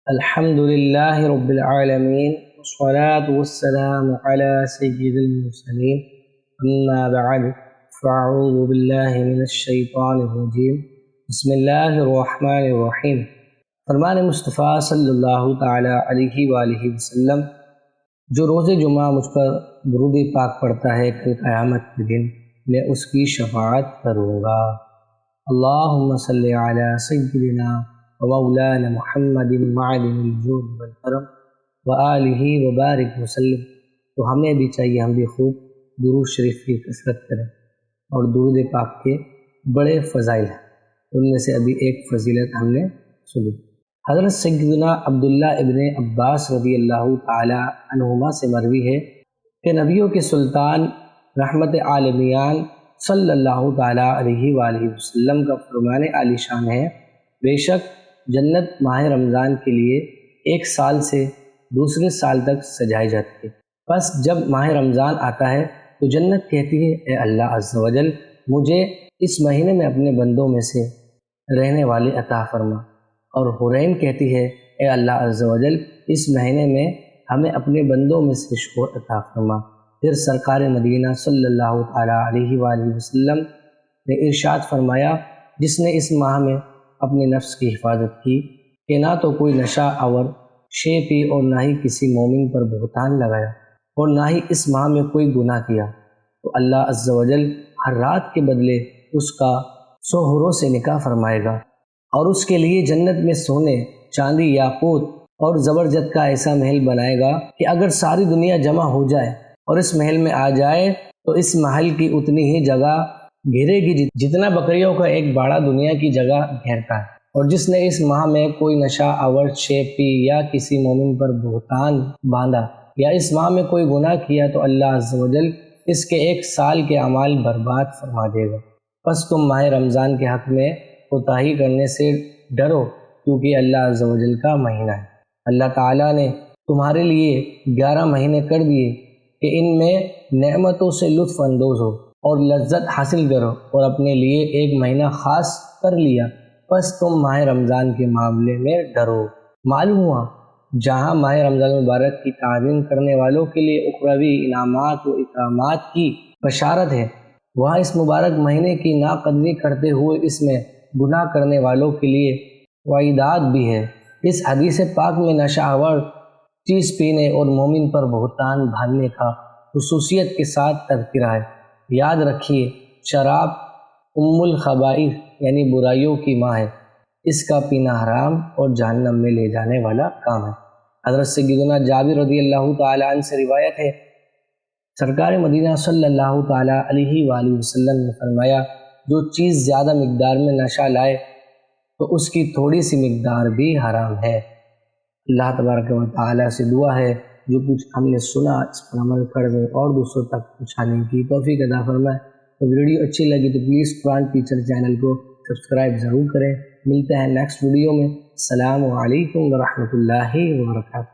الحمد للہ رب العالمین والصلاة والسلام علی سید المرسلین اما بعد فاعوذ باللہ من الشیطان الرجیم بسم اللہ الرحمن الرحیم۔ فرمان مصطفیٰ صلی اللہ تعالی علیہ وآلہ وسلم، جو روز جمعہ مجھ پر درود پاک پڑھتا ہے کل قیامت کے دن میں اس کی شفاعت کروں گا۔ اللہم صلی علی سیدنا ومولانا محمد معدن الجود والکرم وآلہ وبارک وسلم۔ تو ہمیں بھی چاہیے ہم بھی خوب درود شریف کی کثرت کریں، اور درود پاک کے بڑے فضائل ہیں، ان میں سے ابھی ایک فضیلت ہم نے سنی۔ حضرت سیدنا عبداللہ ابن عباس رضی اللہ تعالی عنہما سے مروی ہے کہ نبیوں کے سلطان رحمت عالمیان صلی اللہ تعالی علیہ وآلہ وسلم کا فرمان عالی شان ہے، بے شک جنت ماہ رمضان کے لیے ایک سال سے دوسرے سال تک سجائی جاتی ہے۔ بس جب ماہ رمضان آتا ہے تو جنت کہتی ہے، اے اللہ عز و جل، مجھے اس مہینے میں اپنے بندوں میں سے رہنے والے عطا فرما، اور حورین کہتی ہے، اے اللہ عز و جل، اس مہینے میں ہمیں اپنے بندوں میں سے شوہر عطا فرما۔ پھر سرکار مدینہ صلی اللہ تعالی علیہ وآلہ وسلم نے ارشاد فرمایا، جس نے اس ماہ میں اپنے نفس کی حفاظت کی کہ نہ تو کوئی نشہ آور شے پی اور نہ ہی کسی مومن پر بہتان لگایا اور نہ ہی اس ماہ میں کوئی گناہ کیا، تو اللہ عز و جل ہر رات کے بدلے اس کا 100 حوروں سے نکاح فرمائے گا، اور اس کے لیے جنت میں سونے، چاندی، یاقوت اور زبرجد کا ایسا محل بنائے گا کہ اگر ساری دنیا جمع ہو جائے اور اس محل میں آ جائے تو اس محل کی اتنی ہی جگہ گھیرے گی جتنا بکریوں کا ایک باڑہ دنیا کی جگہ گھیرتا ہے۔ اور جس نے اس ماہ میں کوئی نشہ آور شے پی یا کسی مومن پر بہتان باندھا یا اس ماہ میں کوئی گناہ کیا تو اللہ عز و جل اس کے 1 سال کے اعمال برباد فرما دے گا۔ پس تم ماہ رمضان کے حق میں کوتاہی کرنے سے ڈرو، کیونکہ اللہ عز و جل کا مہینہ ہے۔ اللہ تعالیٰ نے تمہارے لیے 11 مہینے کر دیے کہ ان میں نعمتوں سے لطف اندوز ہو اور لذت حاصل کرو، اور اپنے لیے 1 مہینہ خاص کر لیا، پس تم ماہ رمضان کے معاملے میں ڈرو۔ معلوم ہوا جہاں ماہ رمضان مبارک کی تعظیم کرنے والوں کے لیے اخروی انعامات و اکرامات کی بشارت ہے، وہاں اس مبارک مہینے کی ناقدری کرتے ہوئے اس میں گناہ کرنے والوں کے لیے وعیدات بھی ہے۔ اس حدیث پاک میں نشہ آور چیز پینے اور مومن پر بہتان باندھنے کا خصوصیت کے ساتھ تذکرہ ہے۔ یاد رکھیے، شراب ام الخبائث یعنی برائیوں کی ماں ہے، اس کا پینا حرام اور جہنم میں لے جانے والا کام ہے۔ حضرت سیدنا جابر رضی اللہ تعالی عنہ سے روایت ہے، سرکار مدینہ صلی اللہ تعالی علیہ وآلہ وسلم نے فرمایا، جو چیز زیادہ مقدار میں نشہ لائے تو اس کی تھوڑی سی مقدار بھی حرام ہے۔ اللہ تبارک و تعالی سے دعا ہے جو کچھ ہم نے سنا اس پر عمل کرنے اور دوسروں تک پہنچانے کی توفیق عطا فرمائے۔ تو ویڈیو اچھی لگی تو پلیز قرآن ٹیچر چینل کو سبسکرائب ضرور کریں۔ ملتے ہیں نیکسٹ ویڈیو میں۔ السلام علیکم ورحمۃ اللہ وبرکاتہ۔